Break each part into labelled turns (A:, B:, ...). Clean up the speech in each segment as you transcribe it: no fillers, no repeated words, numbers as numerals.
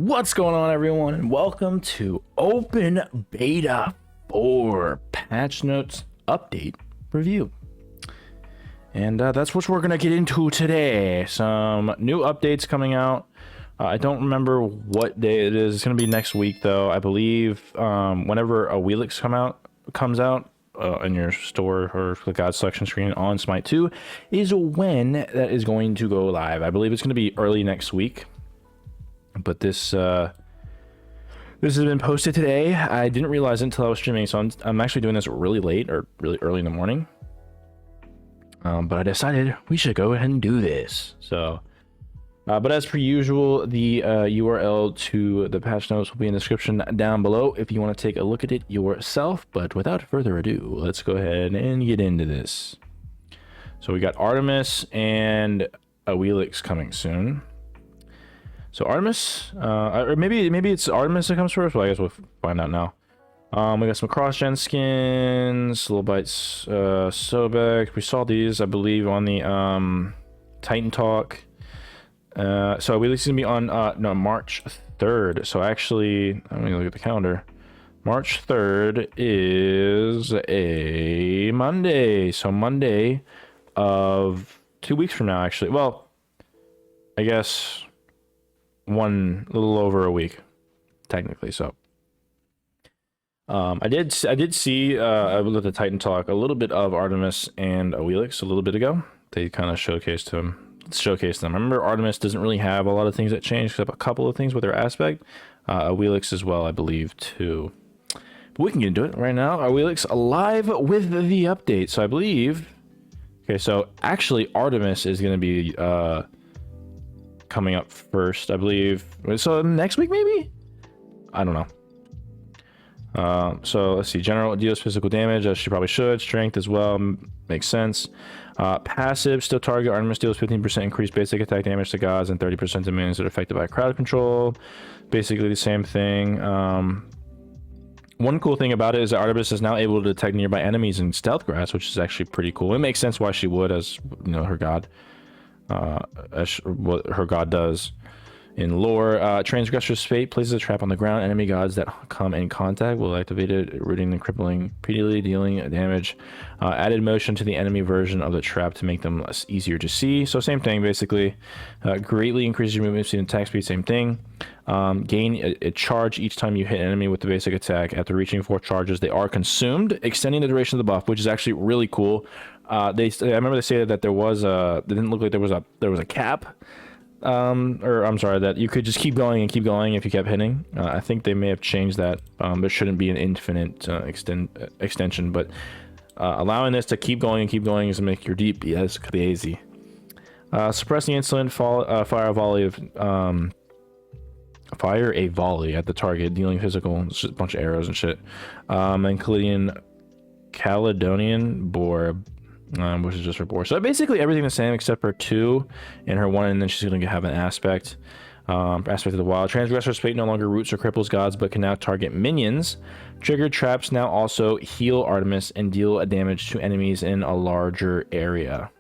A: What's going on, everyone, and welcome to Open Beta 4 Patch Notes Update Review. And that's what we're going to get into today. Some new updates coming out. I don't remember what day it is. It's going to be next week, though. I believe whenever a Wheelix comes out in your store or the God selection screen on SMITE 2 is when that is going to go live. I believe it's going to be early next week. But this has been posted today. I didn't realize it until I was streaming, so I'm actually doing this really late or really early in the morning. But I decided we should go ahead and do this. So, but as per usual, the URL to the patch notes will be in the description down below if you want to take a look at it yourself. But without further ado, let's go ahead and get into this. So we got Artemis and a Wheelix coming soon. So Artemis, or maybe it's Artemis that comes first. Well, I guess we'll find out now. We got some cross-gen skins, little bites, Sobek. We saw these, I believe, on the Titan Talk. So we is gonna be on no, March 3rd. So actually, let me look at the calendar. March 3rd is a Monday. So Monday of 2 weeks from now, actually. Well, I guess a little over a week, technically. So I did see I looked at the Titan Talk a little bit of Artemis and a Wheelix a little bit ago. They kind of showcased them. I remember Artemis doesn't really have a lot of things that change, except a couple of things with their aspect. A Wheelix as well, I believe, too. But we can get into it right now. Our Wheelix live with the update. So I believe, okay, so actually Artemis is going to be coming up first, I believe. So next week, maybe? I don't know. So let's see. General deals physical damage, as she probably should. Strength as well, makes sense. Passive, still target. Artemis deals 15% increased basic attack damage to gods and 30% to minions that are affected by crowd control. Basically the same thing. One cool thing about it is that Artemis is now able to detect nearby enemies in stealth grass, which is actually pretty cool. It makes sense why she would, as you know, her god. What her god does in lore. Transgressor's Fate places a trap on the ground. Enemy gods that come in contact will activate it, rooting and crippling repeatedly, dealing damage. Added motion to the enemy version of the trap to make them less easier to see. So same thing, basically. Greatly increases your movement speed and attack speed, same thing. Gain a charge each time you hit an enemy with the basic attack. After reaching 4 charges, they are consumed, extending the duration of the buff, which is actually really cool. I remember they stated that there was a, it didn't look like there was a cap, or I'm sorry, that you could just keep going and keep going if you kept hitting. I think they may have changed that. There shouldn't be an infinite extension, but allowing this to keep going and keep going is to make your DPS crazy. Suppressing insolent fire a volley at the target, dealing physical, it's just a bunch of arrows and shit. And Caledonian Boar, which is just her boar. So basically everything the same except for 2 and her 1, and then she's going to have an aspect. Aspect of the wild. Transgressor's Fate no longer roots or cripples gods, but can now target minions. Triggered traps now also heal Artemis and deal a damage to enemies in a larger area.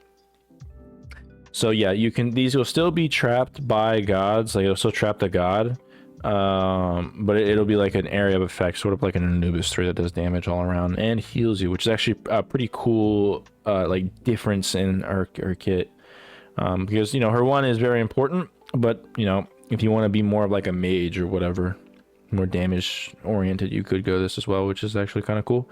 A: So yeah, these will still be trapped by gods, like it'll still trap the god. But it'll be like an area of effect, sort of like an Anubis 3 that does damage all around and heals you, which is actually a pretty cool like difference in her kit, because you know her 1 is very important, but you know if you want to be more of like a mage or whatever, more damage oriented, you could go this as well, which is actually kind of cool.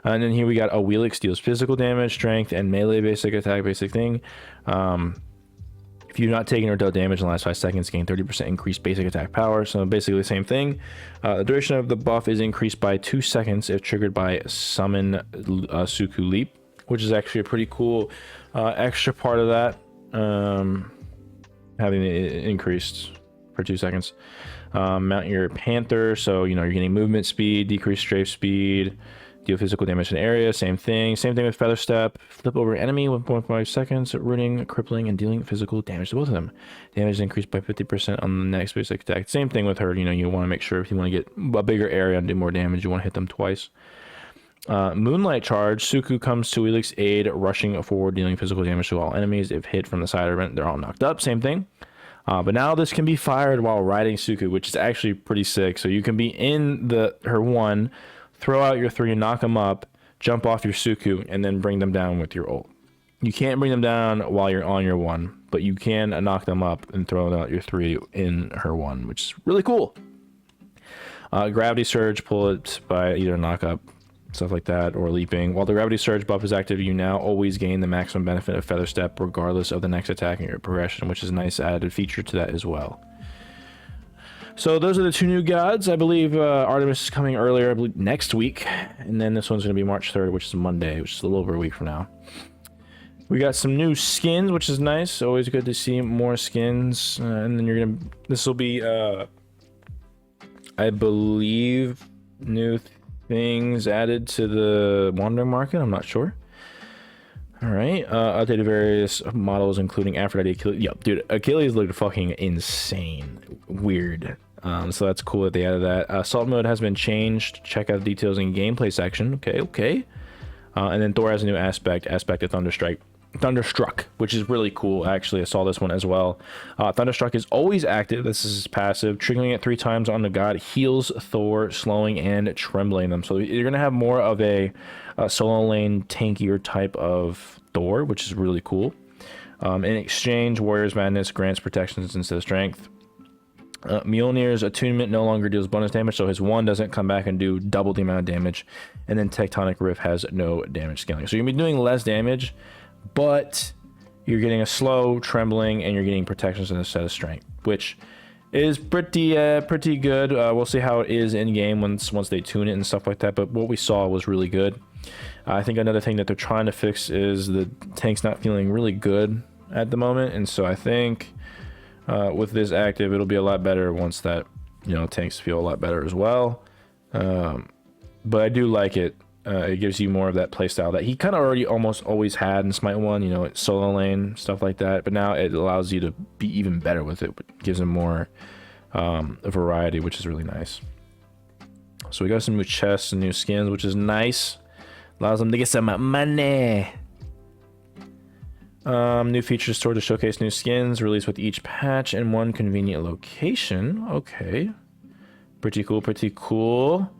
A: And then here we got a Wheelix deals physical damage, strength, and melee basic attack, basic thing. If you're not taking or dealt damage in the last 5 seconds, gain 30% increased basic attack power. So basically the same thing. The duration of the buff is increased by 2 seconds if triggered by Summon Suku Leap, which is actually a pretty cool extra part of that. Having it increased for 2 seconds. Mount your Panther, so you know you're getting movement speed, decreased strafe speed, deal physical damage in area, same thing with Feather Step. Flip over enemy 1.5 seconds, rooting, crippling, and dealing physical damage to both of them. Damage is increased by 50% on the next basic attack. Same thing with her, you know, you want to make sure if you want to get a bigger area and do more damage, you want to hit them twice. Moonlight Charge. Suku comes to Wheelix aid, rushing forward, dealing physical damage to all enemies. If hit from the side or event, they're all knocked up. Same thing. But now this can be fired while riding Suku, which is actually pretty sick. So you can be in her 1, throw out your 3, knock them up, jump off your Suku, and then bring them down with your ult. You can't bring them down while you're on your 1, but you can knock them up and throw out your 3 in her 1, which is really cool. Gravity Surge, pull it by either knock up, stuff like that, or leaping. While the Gravity Surge buff is active, you now always gain the maximum benefit of Feather Step regardless of the next attack in your progression, which is a nice added feature to that as well. So those are the 2 new gods. I believe Artemis is coming earlier, I believe next week, and then this one's going to be March 3rd, which is Monday, which is a little over a week from now. We got some new skins, which is nice. Always good to see more skins. And then this will be, I believe, new things added to the Wandering Market. I'm not sure. All right. Updated various models, including Aphrodite, Achilles. Yep, dude, Achilles looked fucking insane. Weird. So that's cool that they added that. Assault mode has been changed. Check out the details in gameplay section. Okay. And then Thor has a new aspect of Thunderstruck, which is really cool. Actually, I saw this one as well. Thunderstruck is always active. This is passive. Triggering it 3 times on the god heals Thor, slowing and trembling them. So you're gonna have more of a solo lane tankier type of Thor, which is really cool. In exchange, Warrior's Madness grants protections instead of strength. Mjolnir's attunement no longer deals bonus damage, so his 1 doesn't come back and do double the amount of damage. And then Tectonic Rift has no damage scaling. So you're gonna be doing less damage, but you're getting a slow, trembling, and you're getting protections instead of strength, which is pretty good. We'll see how it is in game once they tune it and stuff like that. But what we saw was really good. I think another thing that they're trying to fix is the tank's not feeling really good at the moment, and so I think with this active, it'll be a lot better once that tanks feel a lot better as well. But I do like it. It gives you more of that playstyle that he kind of already almost always had in Smite 1, solo lane, stuff like that. But now it allows you to be even better with it. It gives him more variety, which is really nice. So we got some new chests and new skins, which is nice. Allows them to get some money. New features stored to showcase new skins, released with each patch in one convenient location. Okay. Pretty cool.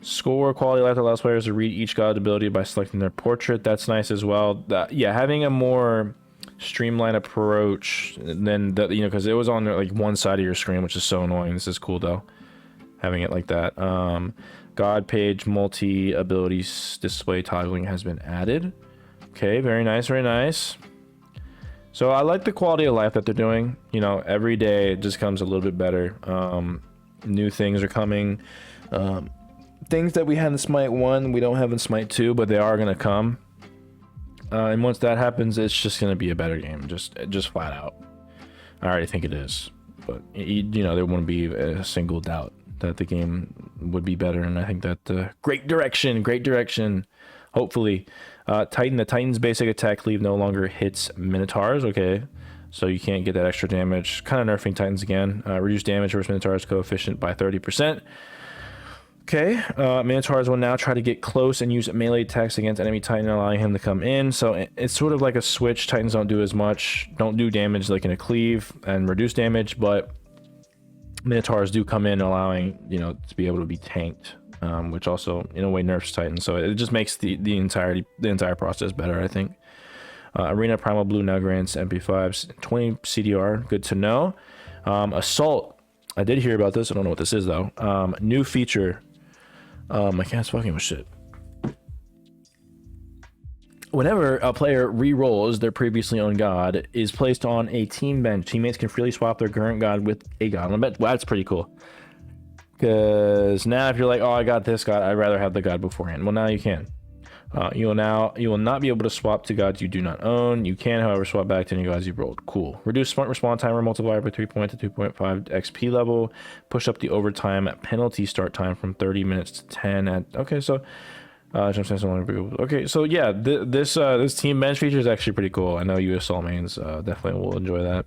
A: Score quality life that allows players to read each god ability by selecting their portrait. That's nice as well. Yeah, having a more streamlined approach than because it was on like one side of your screen, which is so annoying. This is cool though, having it like that. God page multi abilities display toggling has been added. Okay, very nice. So I like the quality of life that they're doing. Every day it just comes a little bit better. New things are coming. Things that we had in Smite 1, we don't have in Smite 2, but they are going to come. And once that happens, it's just going to be a better game, just flat out. I already think it is. But, there wouldn't be a single doubt that the game would be better. And I think that great direction. Hopefully. The Titan's basic attack cleave no longer hits Minotaurs. Okay. So you can't get that extra damage. Kind of nerfing Titans again. Reduce damage versus Minotaurs coefficient by 30%. Okay, Minotaurs will now try to get close and use melee attacks against enemy Titan, allowing him to come in. So it's sort of like a switch. Titans don't do as much, don't do damage like in a cleave and reduce damage, but Minotaurs do come in, allowing to be able to be tanked, which also in a way nerfs Titans. So it just makes the entire process better, I think. Arena Primal Blue now grants MP5s 20 CDR. Good to know. Assault. I did hear about this. I don't know what this is though. New feature. My cat's fucking with shit. Whenever a player re-rolls their previously owned god is placed on a team bench, teammates can freely swap their current god with a god on the bench. Wow, that's pretty cool. Because now if you're like, oh, I got this god, I'd rather have the god beforehand. Well, now you can. You will not be able to swap to gods you do not own. You can, however, swap back to any gods you've rolled. Cool. Reduce smart respawn timer multiplier by 3 point to 2.5 XP level. Push up the overtime penalty start time from 30 minutes to 10 at... Okay, so... okay, so yeah, this team bench feature is actually pretty cool. I know USL mains definitely will enjoy that.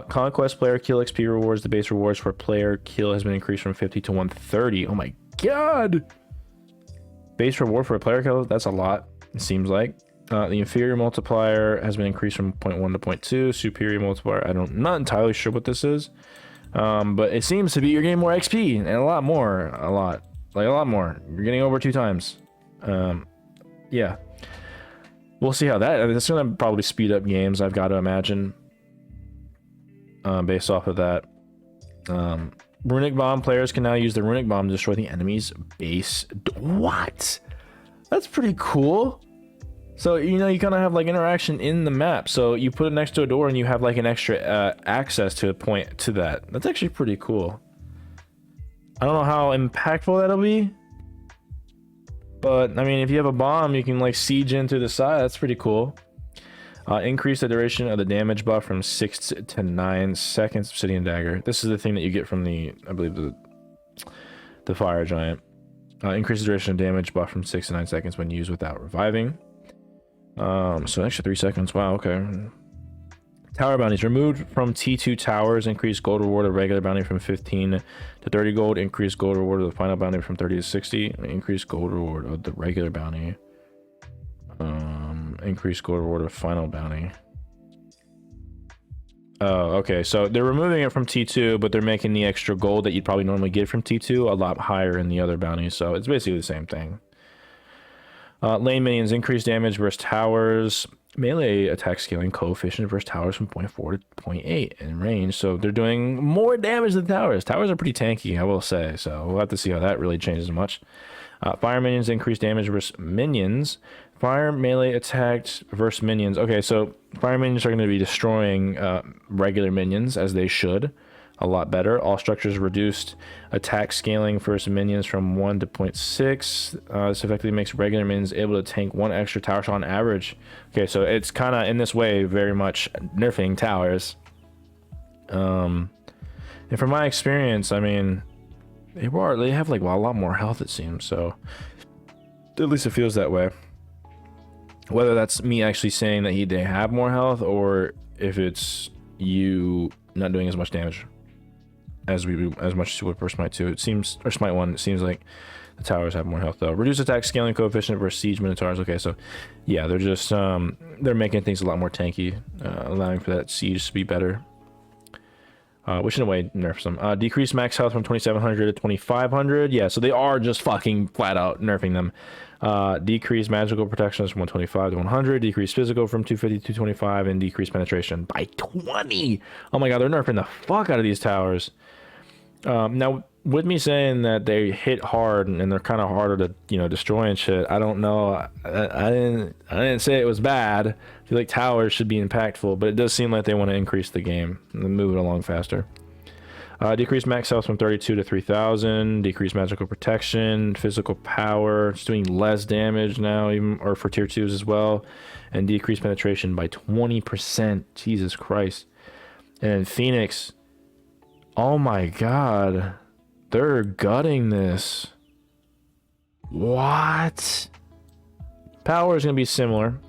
A: Conquest player kill XP rewards. The base rewards for player kill has been increased from 50 to 130. Oh my god! Base reward for a player kill, that's a lot, it seems like. The inferior multiplier has been increased from 0.1 to 0.2. Superior multiplier, I'm not entirely sure what this is. But it seems to be you're getting more XP and a lot more. A lot more. You're getting over 2 times. Yeah. We'll see how that... it's going to probably speed up games, I've got to imagine. Based off of that. Runic Bomb players can now use the Runic Bomb to destroy the enemy's base. What? That's pretty cool. So, you know, you kind of have like interaction in the map. So you put it next to a door and you have like an extra access to a point to that. That's actually pretty cool. I don't know how impactful that'll be. But, I mean, if you have a bomb, you can like siege in through the side. That's pretty cool. Increase the duration of the damage buff from 6 to 9 seconds. Obsidian Dagger. This is the thing that you get from the, I believe, the Fire Giant. Increase the duration of damage buff from 6 to 9 seconds when used without reviving. So an extra 3 seconds. Wow, okay. Tower bounties. Removed from T2 towers. Increase gold reward of regular bounty from 15 to 30 gold. Increase gold reward of the final bounty from 30 to 60. Increase gold reward of the regular bounty. Increase gold reward of final bounty. Oh, okay. So they're removing it from T2, but they're making the extra gold that you'd probably normally get from T2 a lot higher in the other bounties. So it's basically the same thing. Lane minions. Increase damage versus towers. Melee attack scaling coefficient versus towers from 0.4 to 0.8 in range. So they're doing more damage than towers. Towers are pretty tanky, I will say. So we'll have to see how that really changes much. Fire minions. Increase damage versus minions. Fire melee attacked versus minions. Okay, so fire minions are going to be destroying regular minions, as they should. A lot better. All structures reduced attack scaling versus minions from 1 to 0.6. This effectively makes regular minions able to tank 1 extra tower shot on average. Okay, so it's kind of, in this way, very much nerfing towers. And from my experience, I mean, they have like a lot more health, it seems. So at least it feels that way. Whether that's me actually saying that they have more health, or if it's you not doing as much damage as much as you would for Smite 2. It seems, or Smite 1, it seems like the towers have more health though. Reduce attack scaling coefficient versus siege minotaurs. Okay, so yeah, they're just they're making things a lot more tanky, allowing for that siege to be better. Which in a way nerfs them. Decrease max health from 2700 to 2500. Yeah, so they are just fucking flat out nerfing them. Decrease magical protection from 125 to 100. Decrease physical from 250 to 225, and decrease penetration by 20. Oh my god, they're nerfing the fuck out of these towers. Now, with me saying that they hit hard and they're kind of harder to, you know, destroy and shit, I don't know. I didn't say it was bad. I feel like towers should be impactful, but it does seem like they want to increase the game and move it along faster. Decrease max health from 32 to 3000. Decrease magical protection, physical power. It's doing less damage now, even, or for tier 2s as well. And decrease penetration by 20%. Jesus Christ. And Phoenix. Oh my god. They're gutting this. What? Power is going to be similar.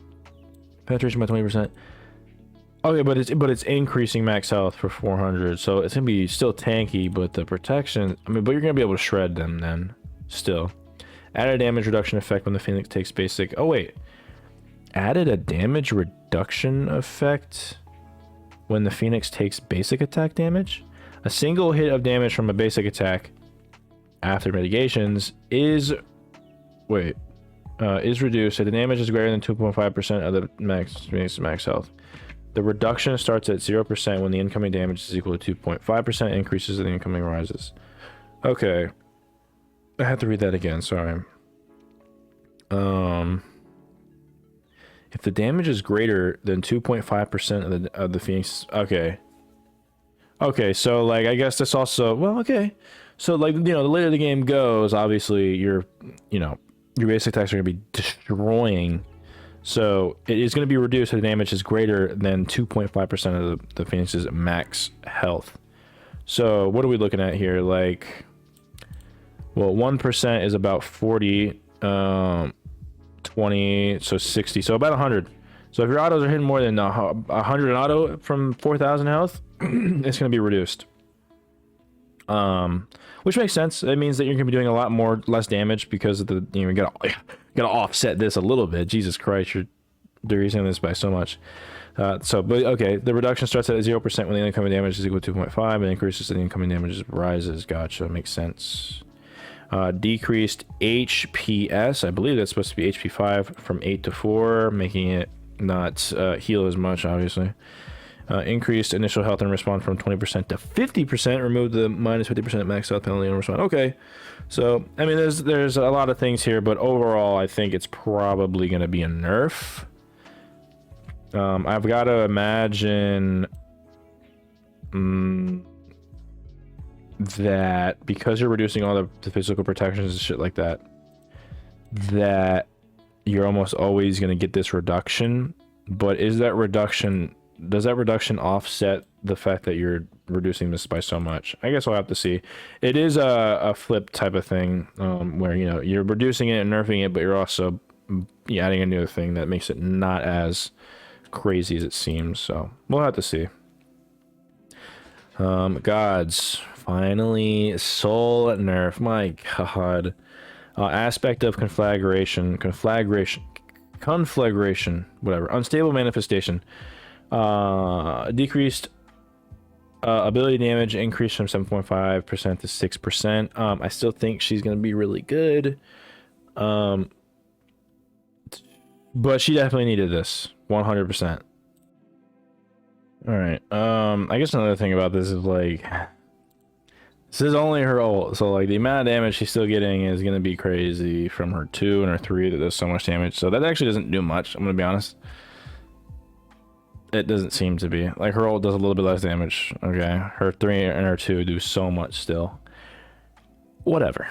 A: Penetration by 20%. Okay, but it's increasing max health for 400, so it's gonna be still tanky, but the protection, I mean, but you're gonna be able to shred them then, still. Added damage reduction effect when the Phoenix takes basic, oh wait. Added a damage reduction effect when the Phoenix takes basic attack damage? A single hit of damage from a basic attack after mitigations is, is reduced, so the damage is greater than 2.5% of the max health. The reduction starts at 0% when the incoming damage is equal to 2.5%, increases as the incoming rises. Okay. I have to read that again, sorry. If the damage is greater than 2.5% of the Phoenix, okay. Okay, so like I guess this also, well, okay. So like, you know, the later the game goes, obviously your basic attacks are going to be destroying. So it is going to be reduced if the damage is greater than 2.5% of the Phoenix's max health. So what are we looking at here? Like, well, 1% is about 40, 20, so 60, so about 100. So if your autos are hitting more than 100 auto from 4,000 health, it's going to be reduced. Which makes sense. It means that you're going to be doing a lot less damage because of the, you gotta offset this a little bit. Jesus Christ, you're decreasing this by so much. But okay, the reduction starts at 0% when the incoming damage is equal to 2.5 and increases as the incoming damage rises. Gotcha, makes sense. Decreased HPS, I believe that's supposed to be HP 5 from 8 to 4, making it not heal as much, obviously. Increased initial health and respawn from 20% to 50%, removed the minus 50% max health penalty and respawn. Okay, so I mean there's a lot of things here, but overall I think it's probably going to be a nerf. I've got to imagine that because you're reducing all the physical protections and shit like that, that you're almost always going to get this reduction. But does that reduction offset the fact that you're reducing this by so much? I guess we'll have to see. It is a flip type of thing, where, you know, you're reducing it and nerfing it, but you're also adding a new thing that makes it not as crazy as it seems. So we'll have to see. Gods, finally, soul nerf. My god. Aspect of conflagration, whatever. Unstable manifestation. Decreased ability damage increased from 7.5% to 6%. I still think she's gonna be really good. But she definitely needed this 100%. All right. I guess another thing about this is, like, this is only her ult, so like the amount of damage she's still getting is gonna be crazy from her 2 and her 3 that does so much damage. So that actually doesn't do much, I'm gonna be honest. It doesn't seem to be. Like, her ult does a little bit less damage. Okay, her 3 and her 2 do so much still. Whatever.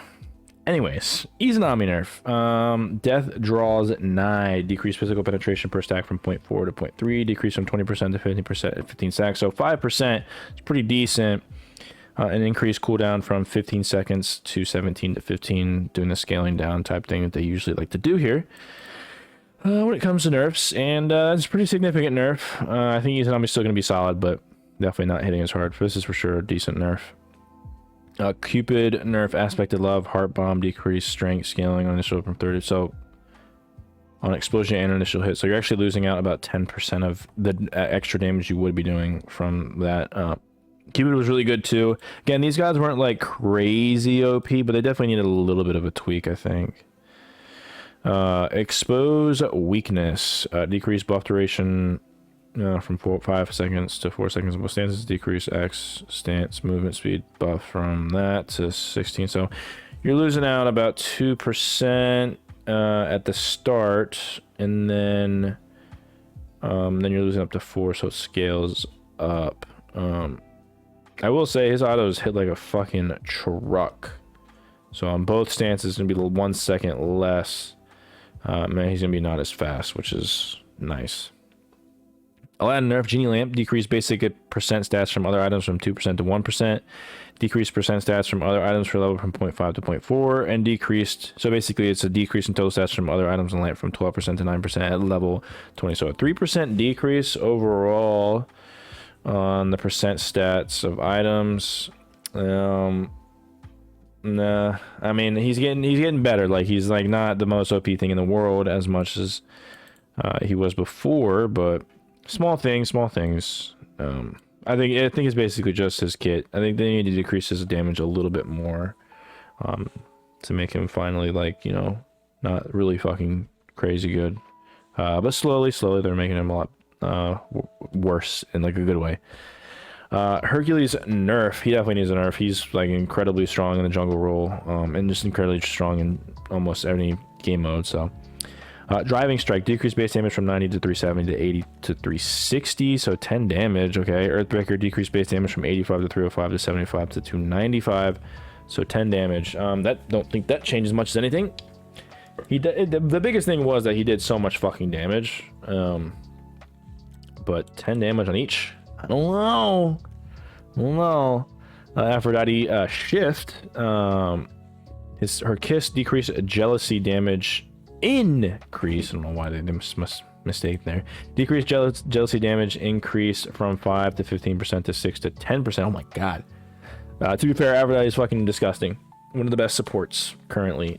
A: Anyways, Izanami nerf. Death draws nigh. Decreased physical penetration per stack from 0.4 to 0.3. Decrease from 20% to 15% at 15 stacks. So 5% is pretty decent. An increased cooldown from 15 seconds to 17 to 15, doing the scaling down type thing that they usually like to do here. When it comes to nerfs, and it's a pretty significant nerf. I think Izanami's still going to be solid, but definitely not hitting as hard. This is for sure a decent nerf. Cupid nerf, aspected love, heart bomb, decreased strength, scaling on initial from 30. So on explosion and initial hit, so you're actually losing out about 10% of the extra damage you would be doing from that. Cupid was really good too. Again, these guys weren't like crazy OP, but they definitely needed a little bit of a tweak, I think. Expose weakness, decreased buff duration from 5 seconds to 4 seconds. Both stances, decrease X stance movement speed buff from that to 16. So you're losing out about 2% at the start, and then you're losing up to 4, so it scales up. I will say his autos hit like a fucking truck. So on both stances, it's gonna be 1 second less. Man, he's gonna be not as fast, which is nice. Aladdin nerf, Genie Lamp, decreased basic percent stats from other items from 2% to 1%. Decreased percent stats from other items for level from 0.5 to 0.4. And decreased, so basically it's a decrease in total stats from other items in lamp from 12% to 9% at level 20. So a 3% decrease overall on the percent stats of items. Nah, I mean, he's getting better. Like, he's like not the most OP thing in the world as much as he was before, but small things. I think it's basically just his kit. I think they need to decrease his damage a little bit more to make him finally, like, you know, not really fucking crazy good. But slowly they're making him a lot worse in like a good way. Hercules nerf, he definitely needs a nerf. He's like incredibly strong in the jungle role, and just incredibly strong in almost any game mode. So driving strike, decreased base damage from 90 to 370 to 80 to 360, so 10 damage. Okay, earthbreaker, decreased base damage from 85 to 305 to 75 to 295, so 10 damage. Don't think that changes much as anything. The biggest thing was that he did so much fucking damage, but 10 damage on each. I don't know. Aphrodite shift. Her kiss decreased jealousy damage increase. I don't know why they must mistake there. Decreased jealousy damage increase from 5 to 15% to 6 to 10%. Oh my god. To be fair, Aphrodite is fucking disgusting. One of the best supports currently.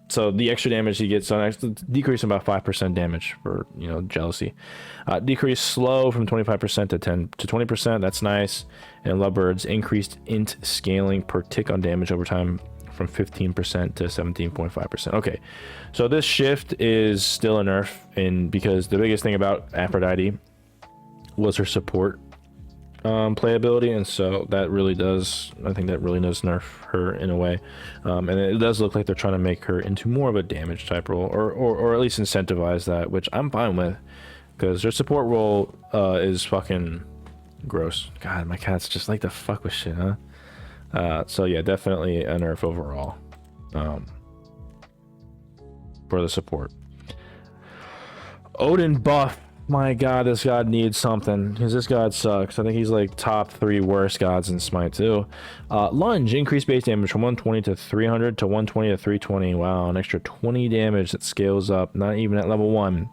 A: So the extra damage he gets on actually decreasing about 5% damage for, you know, jealousy. Decrease slow from 25% to 10 to 20%. That's nice. And lovebirds increased int scaling per tick on damage over time from 15% to 17.5%. Okay, so this shift is still a nerf, and because the biggest thing about Aphrodite was her support playability, and so that really does, I think that really does nerf her in a way, and it does look like they're trying to make her into more of a damage type role, or at least incentivize that, which I'm fine with, because her support role is fucking gross. God, my cats just like to fuck with shit, huh? So yeah, definitely a nerf overall for the support. Odin buff. My god, this god needs something, because this god sucks. I think he's like top 3 worst gods in Smite too. Lunge, increased base damage from 120 to 300 to 120 to 320. Wow, an extra 20 damage that scales up, not even at level 1.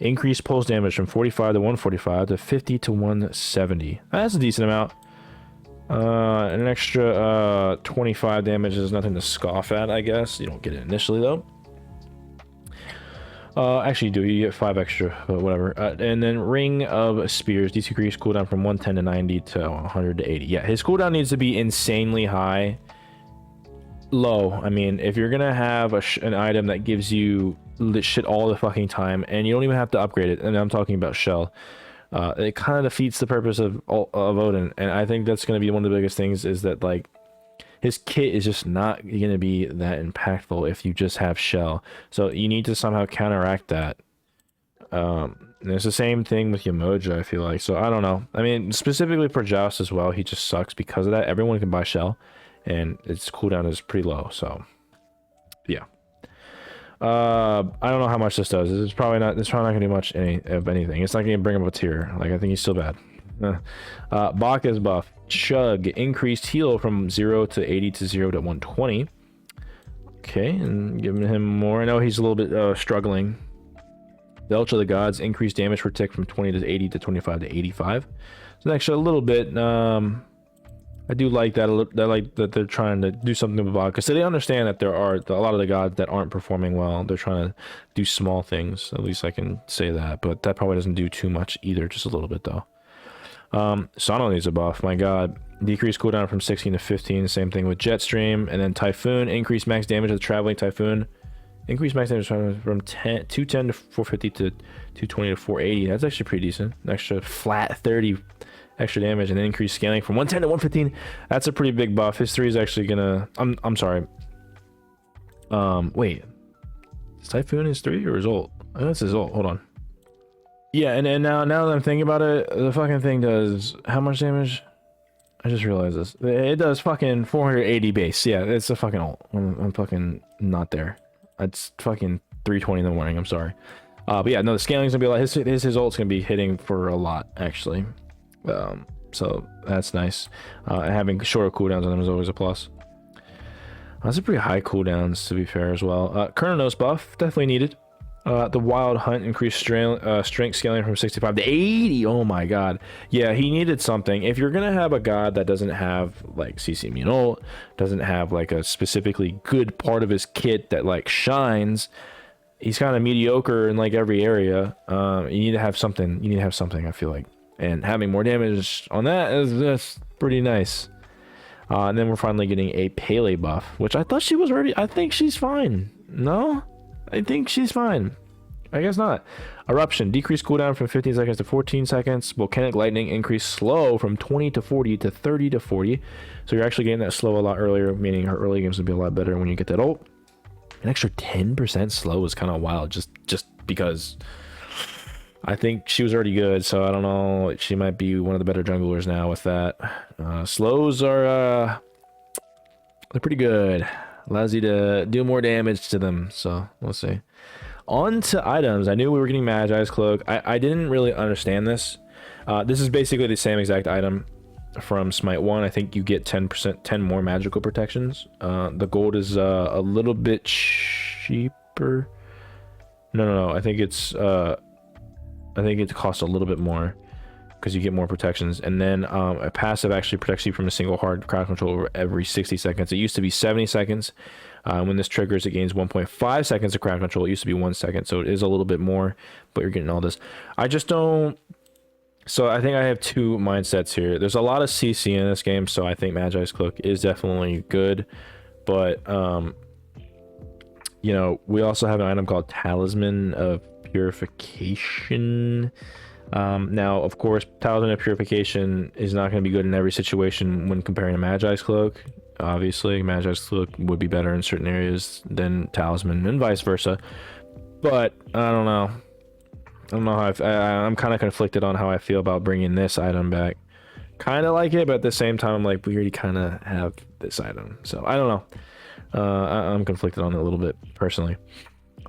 A: Increased pulse damage from 45 to 145 to 50 to 170. That's a decent amount. An extra 25 damage is nothing to scoff at, I guess. You don't get it initially though. Actually you do, you get 5 extra, but whatever. And then Ring of Spears, decrease cooldown from 110 to 90 to 100 to 80. Yeah, his cooldown needs to be insanely high. Low. I mean, if you're gonna have an item that gives you shit all the fucking time, and you don't even have to upgrade it, and I'm talking about Shell, it kind of defeats the purpose of Odin, and I think that's gonna be one of the biggest things, is that, like, his kit is just not going to be that impactful if you just have Shell. So you need to somehow counteract that. And it's the same thing with Yamoja, I feel like. So I don't know. I mean, specifically for Joust as well, he just sucks because of that. Everyone can buy Shell, and its cooldown is pretty low. So, yeah. I don't know how much this does. It's probably not going to do much of anything. It's not going to bring up a tier. Like, I think he's still bad. Bach is buff. Chug, increased heal from 0 to 80 to 0 to 120. Okay, and giving him more. I know he's a little bit struggling. The Ultra of the Gods, increased damage per tick from 20 to 80 to 25 to 85. So actually a little bit. I do like that. I like that they're trying to do something with Bach, because they understand that there are a lot of the gods that aren't performing well. They're trying to do small things. At least I can say that, but that probably doesn't do too much either. Just a little bit though. Sano needs a buff. My god. Decreased cooldown from 16 to 15. Same thing with Jetstream. And then Typhoon, increased max damage of the Traveling Typhoon. Increased max damage from 210 to 450 to 220 to 480. That's actually pretty decent. An extra flat 30 extra damage, and then increased scaling from 110 to 115. That's a pretty big buff. His 3 is actually gonna... I'm sorry. Wait. Is Typhoon his 3 or his ult? I think that's his ult. Hold on. Yeah, and now that I'm thinking about it, the fucking thing does how much damage? I just realized this. It does fucking 480 base. Yeah, it's a fucking ult. I'm fucking not there. It's fucking 3:20 in the morning. I'm sorry. But yeah, no, the scaling's gonna be a lot. His ult's gonna be hitting for a lot actually. So that's nice. Having shorter cooldowns on them is always a plus. That's a pretty high cooldowns to be fair as well. Chronos buff definitely needed. The Wild Hunt increased strength scaling from 65 to 80. Oh my god. Yeah, he needed something. If you're gonna have a god that doesn't have like CC immune ult, doesn't have like a specifically good part of his kit that like shines, he's kind of mediocre in like every area. You need to have something. You need to have something, I feel like. And having more damage on that is just pretty nice. And then we're finally getting a Pele buff, which I thought she was already... I think she's fine. No? I think she's fine. I guess not. Eruption, decreased cooldown from 15 seconds to 14 seconds. Volcanic Lightning, increased slow from 20 to 40 to 30 to 40. So you're actually getting that slow a lot earlier, meaning her early games will be a lot better when you get that ult. An extra 10% slow is kind of wild, just because I think she was already good, so I don't know. She might be one of the better junglers now with that. Slows are they're pretty good. Allows you to do more damage to them, so we'll see. On to items. I knew we were getting Magi's Cloak. I didn't really understand this. This is basically the same exact item from Smite 1. I think you get 10 more magical protections. The gold is a little bit cheaper. No. I think it's I think it costs a little bit more. because you get more protections. And then a passive actually protects you from a single hard crowd control every 60 seconds. It used to be 70 seconds. When this triggers, it gains 1.5 seconds of crowd control. It used to be 1 second, so it is a little bit more, but you're getting all this. I just don't... So I think I have two mindsets here. There's a lot of CC in this game, so I think Magi's Cloak is definitely good. But, you know, we also have an item called Talisman of Purification. Now, of course, Talisman of Purification is not going to be good in every situation when comparing to Magi's Cloak. Obviously, Magi's Cloak would be better in certain areas than Talisman, and vice versa. But, I don't know. I don't know how I'm kind of conflicted on how I feel about bringing this item back. Kind of like it, but at the same time, I'm like, we already kind of have this item. So, I don't know. I'm conflicted on it a little bit, personally.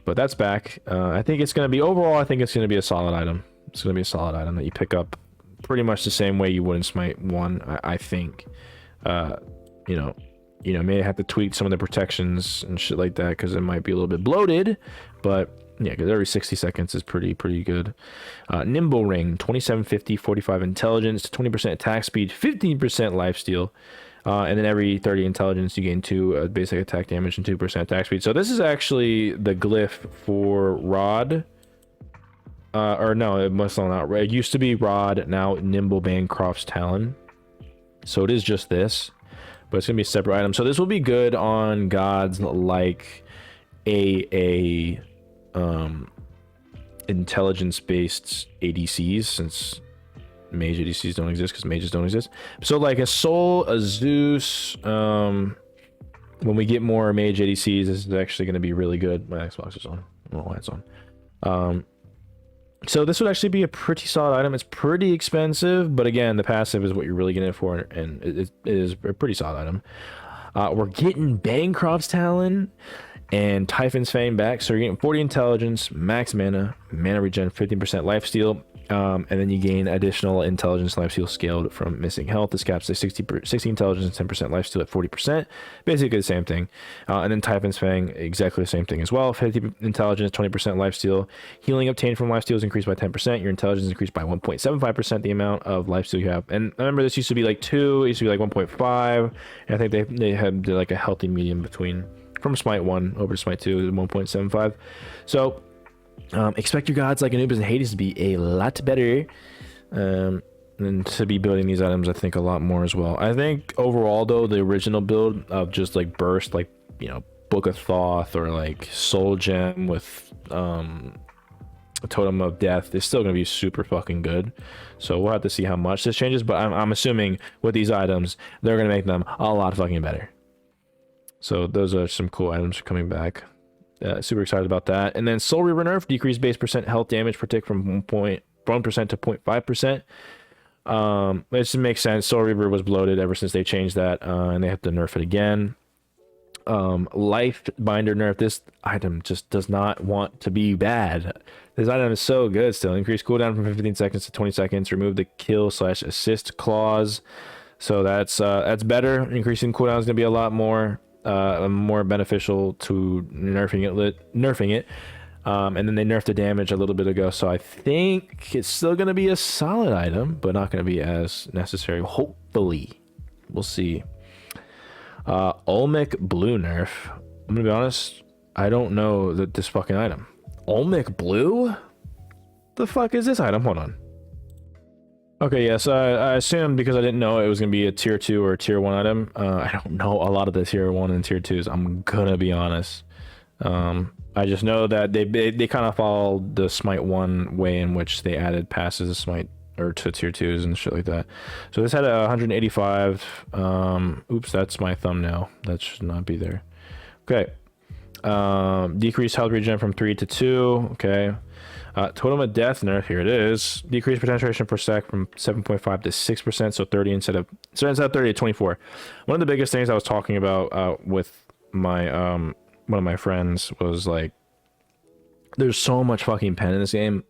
A: But that's back. I think it's going to be, overall, I think it's going to be a solid item. It's going to be a solid item that you pick up pretty much the same way you would in Smite 1, I think. You know, may have to tweak some of the protections and shit like that because it might be a little bit bloated, but yeah, because every 60 seconds is pretty good. Nimble Ring, 2750, 45 intelligence, 20% attack speed, 15% lifesteal, and then every 30 intelligence you gain 2 basic attack damage and 2% attack speed. So this is actually the glyph for Rod. Or no, it must not. It used to be Rod, now Nimble Bancroft's Talon. So it is just this, but it's gonna be a separate item. So this will be good on gods like a intelligence-based ADCs, since mage ADCs don't exist because mages don't exist. So like a Soul, a Zeus. When we get more mage ADCs, this is actually going to be really good. My Xbox is on. I don't know why it's on. So this would actually be a pretty solid item. It's pretty expensive, but again, the passive is what you're really getting it for, and it is a pretty solid item. We're getting Bancroft's Talon and Typhon's Fang back, so you're getting 40 intelligence, max mana regen, 15% lifesteal, and then you gain additional intelligence lifesteal scaled from missing health. This caps to 60 intelligence and 10% lifesteal at 40%, basically the same thing. And then Typhon's Fang, exactly the same thing as well. 50 intelligence, 20% lifesteal. Healing obtained from lifesteal is increased by 10%. Your intelligence is increased by 1.75% the amount of lifesteal you have. And I remember this used to be like 2, it used to be like 1.5, and I think they had like a healthy medium between. From Smite 1 over to Smite 2 is 1.75. So expect your gods like Anubis and Hades to be a lot better, and to be building these items, I think, a lot more as well. I think overall though, the original build of just like burst, like, you know, Book of Thoth or like Soul Gem with a Totem of Death is still going to be super fucking good. So we'll have to see how much this changes, but I'm assuming with these items they're going to make them a lot fucking better. So those are some cool items coming back. Super excited about that. And then Soul Reaver nerf, decreased base percent health damage protect from 1% to 0.5%. This makes sense. Soul Reaver was bloated ever since they changed that, and they have to nerf it again. Life Binder nerf. This item just does not want to be bad. This item is so good still. Increase cooldown from 15 seconds to 20 seconds. Remove the kill/assist clause. So that's better. Increasing cooldown is going to be a lot more beneficial to nerfing it. And then they nerfed the damage a little bit ago, so I think it's still going to be a solid item, but not going to be as necessary. Hopefully, we'll see. Olmec Blue nerf. I'm gonna be honest, I don't know this fucking item. Olmec Blue? The fuck is this item? Hold on. Okay, yes, I assumed, because I didn't know it was going to be a tier 2 or a tier 1 item. I don't know a lot of the tier 1 and tier 2s, I'm gonna be honest. I just know that they kind of followed the Smite 1 way in which they added passes to Smite, or to tier 2s and shit like that. So this had a 185. Oops, that's my thumbnail. That should not be there. Okay. Decreased health regen from 3 to 2. Okay. Totem of Death nerf, here it is. Decreased penetration per sec from 7.5 to 6%, so 30 instead of 30 to 24. One of the biggest things I was talking about with my one of my friends was like, there's so much fucking pen in this game,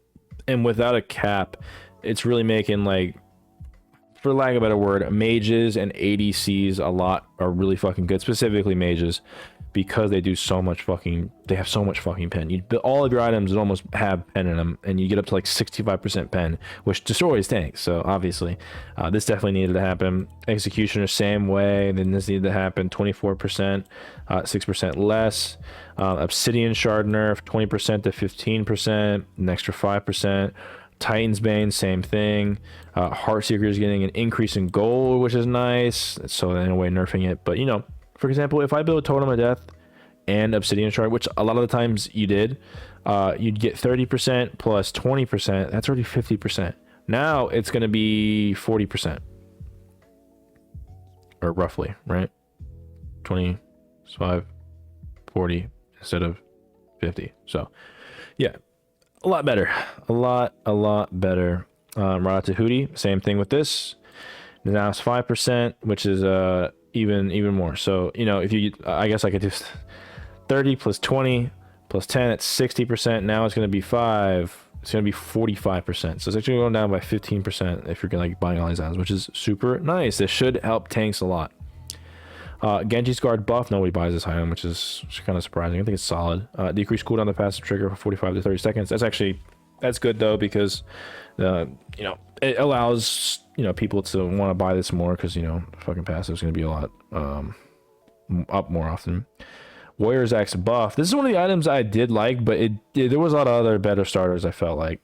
A: and without a cap, it's really making, like, for lack of a better word, mages and ADCs are really fucking good, specifically mages. because they do so much fucking, they have so much fucking pen. All of your items almost have pen in them, and you get up to like 65% pen, which destroys tanks. So obviously, this definitely needed to happen. Executioner, same way. Then this needed to happen. 24%, 6% less. Obsidian shard nerf, 20% to 15%, an extra 5%. Titan's Bane, same thing. Heartseeker is getting an increase in gold, which is nice. So in a way, nerfing it. But you know, for example, if I build a Totem of Death and Obsidian Shard, which a lot of the times you did, you'd get 30% plus 20%. That's already 50%. Now it's going to be 40%. Or roughly, right? 25, 40 instead of 50. So, yeah. A lot better. A lot better. Right out to Hootie. Same thing with this. Now it's 5%, which is even more. So, you know, if you, I guess I could just 30 plus 20 plus 10, it's 60%. Now it's going to be 5. It's going to be 45%. So it's actually going down by 15% if you're like buying all these items, which is super nice. This should help tanks a lot. Genji's Guard buff. Nobody buys this item, which is kind of surprising. I think it's solid. Decreased cooldown the passive trigger for 45 to 30 seconds. That's good though, because you know, it allows, you know, people to want to buy this more, because, you know, fucking passive is going to be a lot up more often. Warrior's Axe buff. This is one of the items I did like, but there was a lot of other better starters, I felt like.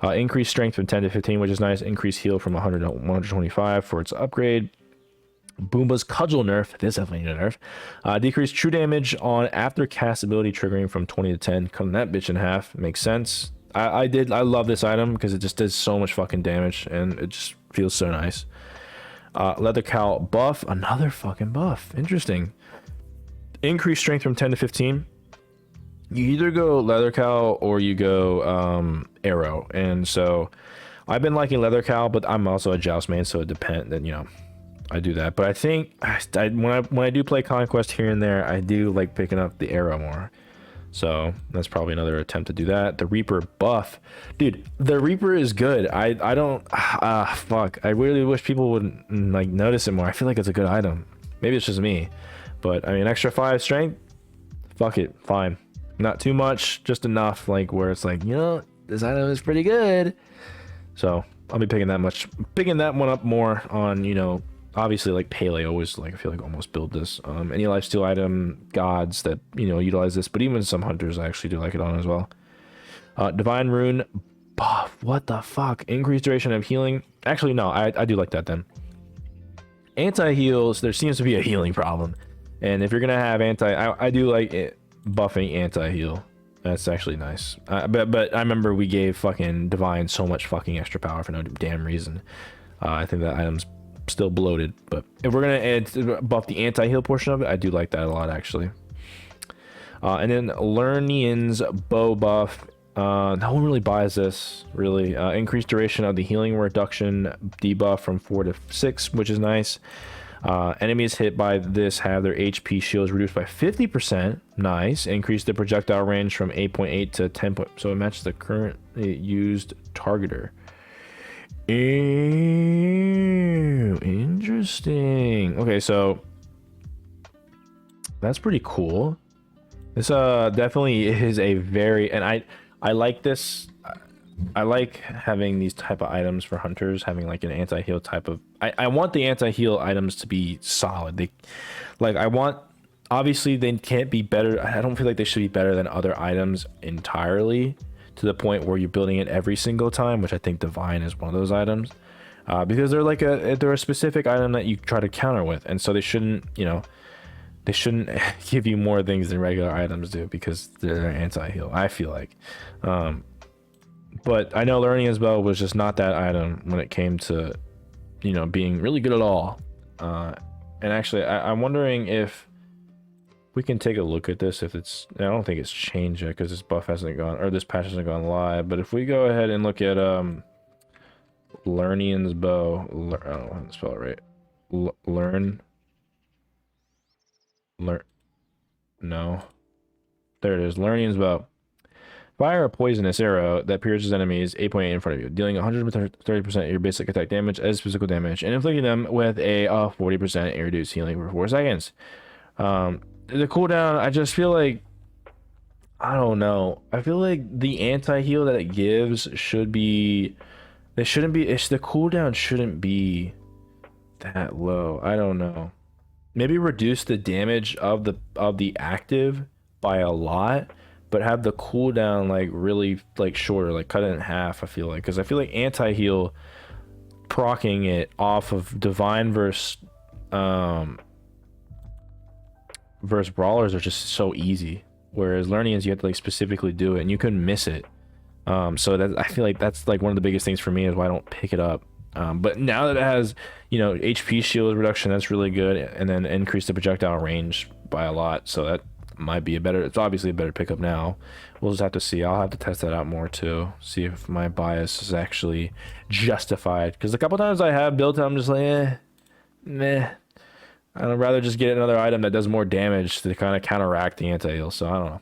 A: Increased strength from 10 to 15, which is nice. Increased heal from 100 to 125 for its upgrade. Boomba's Cudgel nerf. This definitely need a nerf. Decreased true damage on after cast ability triggering from 20 to 10. Cutting that bitch in half. Makes sense. I love this item because it just does so much fucking damage, and it just feels so nice. Leather Cowl buff. Another fucking buff. Interesting. Increased strength from 10 to 15. You either go Leather Cowl or you go Arrow. And so I've been liking Leather Cowl, but I'm also a Joust main, so it depends. Then, you know, I do that. But I think when I do play Conquest here and there, I do like picking up the Arrow more. So that's probably another attempt to do that. The Reaper buff. Dude, the Reaper is good. I don't... fuck. I really wish people would like notice it more. I feel like it's a good item. Maybe it's just me. But, I mean, extra 5 strength? Fuck it. Fine. Not too much. Just enough, like, where it's like, you know, this item is pretty good. So, I'll be picking that one up more on, you know, obviously, like, Pele always, like, I feel like almost build this. Any lifesteal item, gods that, you know, utilize this. But even some hunters, I actually do like it on as well. Divine Rune buff. What the fuck? Increased duration of healing. Actually, no, I do like that then. Anti-heals. There seems to be a healing problem. And if you're going to have I do like it, buffing anti-heal. That's actually nice. But I remember we gave fucking Divine so much fucking extra power for no damn reason. I think that item's still bloated. But if we're going to buff the anti-heal portion of it, I do like that a lot, actually. And then Lernian's bow buff. No one really buys this, really. Increased duration of the healing reduction debuff from 4 to 6, which is nice. Enemies hit by this have their HP shields reduced by 50%. Nice. Increase the projectile range from 8.8 to 10. So it matches the currently used targeter. Ew, interesting. Okay, so that's pretty cool. This definitely is a very, and I like this. I like having these type of items for hunters, having like an anti-heal type of... I want the anti-heal items to be solid. Obviously they can't be better. I don't feel like they should be better than other items entirely, to the point where you're building it every single time, which I think Divine is one of those items. Because they're a specific item that you try to counter with, and so they shouldn't, you know, they shouldn't give you more things than regular items do because they're anti-heal, I feel like. But I know Lernian's bow was just not that item when it came to, you know, being really good at all. And actually, I'm wondering if we can take a look at this. If it's, I don't think it's changed yet because this buff hasn't gone, or this patch hasn't gone live. But if we go ahead and look at Lernian's bow, I don't know how to spell it right. No. There it is. Lernian's bow. Fire a poisonous arrow that pierces enemies 8.8 in front of you, dealing 130% of your basic attack damage as physical damage, and inflicting them with a 40% reduced healing for 4 seconds. the cooldown, I just feel like, I don't know. I feel like the anti-heal that it gives should be, they shouldn't be, the cooldown shouldn't be that low. I don't know. Maybe reduce the damage of the active by a lot, but have the cooldown like really like shorter, like cut it in half. I feel like, because I feel like anti-heal proccing it off of divine versus brawlers are just so easy, whereas Lernians you have to like specifically do it and you couldn't miss it. So that, I feel like that's like one of the biggest things for me is why I don't pick it up. But now that it has, you know, HP shield reduction, that's really good, and then increase the projectile range by a lot, so that might be a better, it's obviously a better pickup now. We'll just have to see. I'll have to test that out more too, see if my bias is actually justified, because a couple times I have built it, I'm just like, meh. I'd rather just get another item that does more damage to kind of counteract the anti-heal, so I don't know.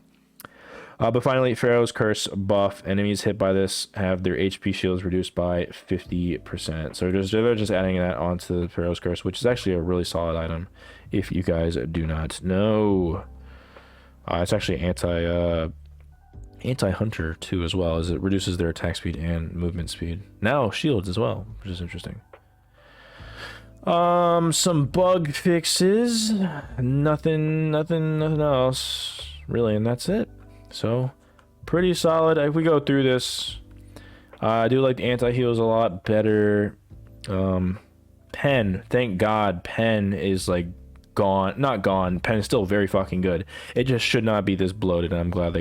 A: But finally, Pharaoh's Curse buff. Enemies hit by this have their HP shields reduced by 50%. So they're just adding that onto the Pharaoh's Curse, which is actually a really solid item, if you guys do not know. It's actually anti-hunter too, as well, as it reduces their attack speed and movement speed. Now shields as well, which is interesting. Some bug fixes. Nothing else really, and that's it. So pretty solid. If we go through this, I do like the anti-heals a lot better. Pen, thank God Pen is like gone, not gone. Pen is still very fucking good. It just should not be this bloated, and I'm glad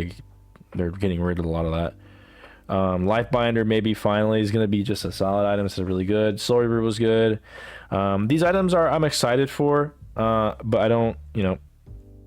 A: they're getting rid of a lot of that. Lifebinder maybe finally is going to be just a solid item. It's really good. Soul Reaver was good. These items I'm excited for, but I don't, you know,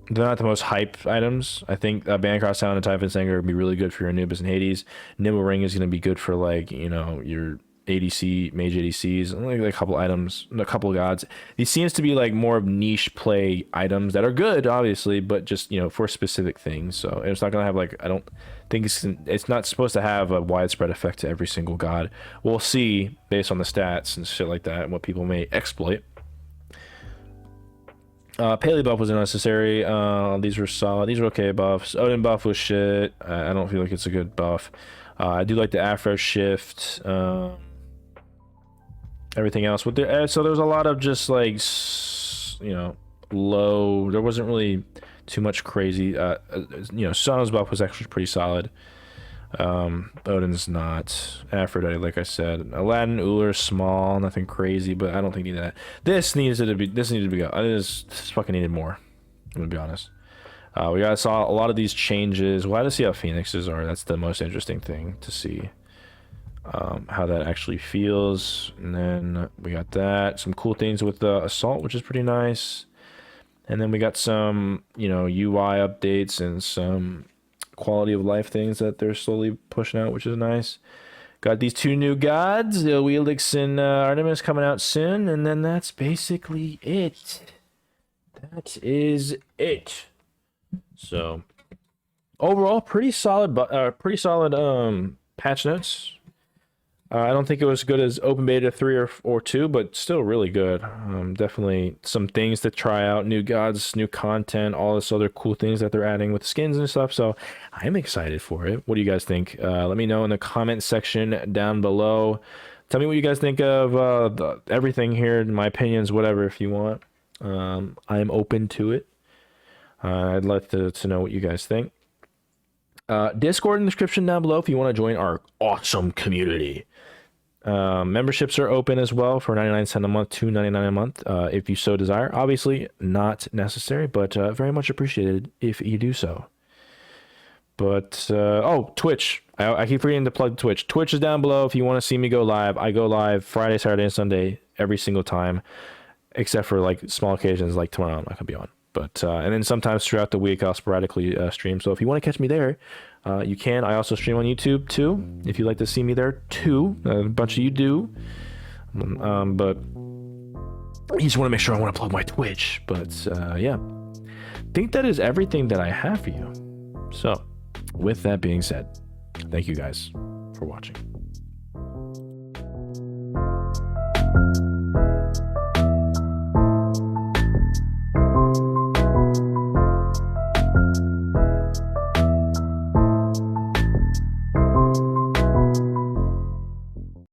A: they're not the most hype items. I think Bancross Sound and Typhon Sanger would be really good for your Anubis and Hades. Nibble Ring is going to be good for, like, you know, your ADC, mage ADCs, and like a couple items, a couple of gods. These seems to be like more of niche play items that are good, obviously, but just, you know, for specific things. So it's not going to have, like, I don't think it's not supposed to have a widespread effect to every single god. We'll see based on the stats and shit like that and what people may exploit. Paley buff was unnecessary. These were solid. These were okay buffs. Odin buff was shit. I don't feel like it's a good buff. I do like the Afro shift. Everything else with the so there was a lot of just like, you know, low. There wasn't really too much crazy. You know, Sono's buff was actually pretty solid. Odin's not. Aphrodite, like I said. Aladdin, Uller, small, nothing crazy, but I don't think needed that. This needed to be go. This fucking needed more. I'm gonna be honest. We saw a lot of these changes. We'll have to see how Phoenixes are. That's the most interesting thing to see. How that actually feels. And then we got that. Some cool things with the Assault, which is pretty nice. And then we got some, you know, UI updates and some quality of life things that they're slowly pushing out, which is nice. Got these two new gods, Wheelix and Artemis, coming out soon, and then that's basically it. That is it. So overall, pretty solid patch notes. I don't think it was as good as Open Beta 3 or 2, but still really good. Definitely some things to try out, new gods, new content, all this other cool things that they're adding with skins and stuff. So I'm excited for it. What do you guys think? Let me know in the comment section down below. Tell me what you guys think of everything here, my opinions, whatever, if you want. I'm open to it. I'd love to know what you guys think. Discord in the description down below if you want to join our awesome community. Memberships are open as well for 99 cents a month, $2.99 a month, if you so desire. Obviously not necessary, but very much appreciated if you do so. But oh, Twitch, I keep forgetting to plug Twitch. Twitch is down below if you want to see me go live. I go live Friday, Saturday, and Sunday every single time, except for like small occasions like tomorrow I'm not gonna be on. But and then sometimes throughout the week I'll sporadically stream. So if you want to catch me there, you can. I also stream on YouTube too, if you'd like to see me there too. A bunch of you do. But I just want to make sure I want to plug my Twitch. But yeah, I think that is everything that I have for you. So with that being said, thank you guys for watching.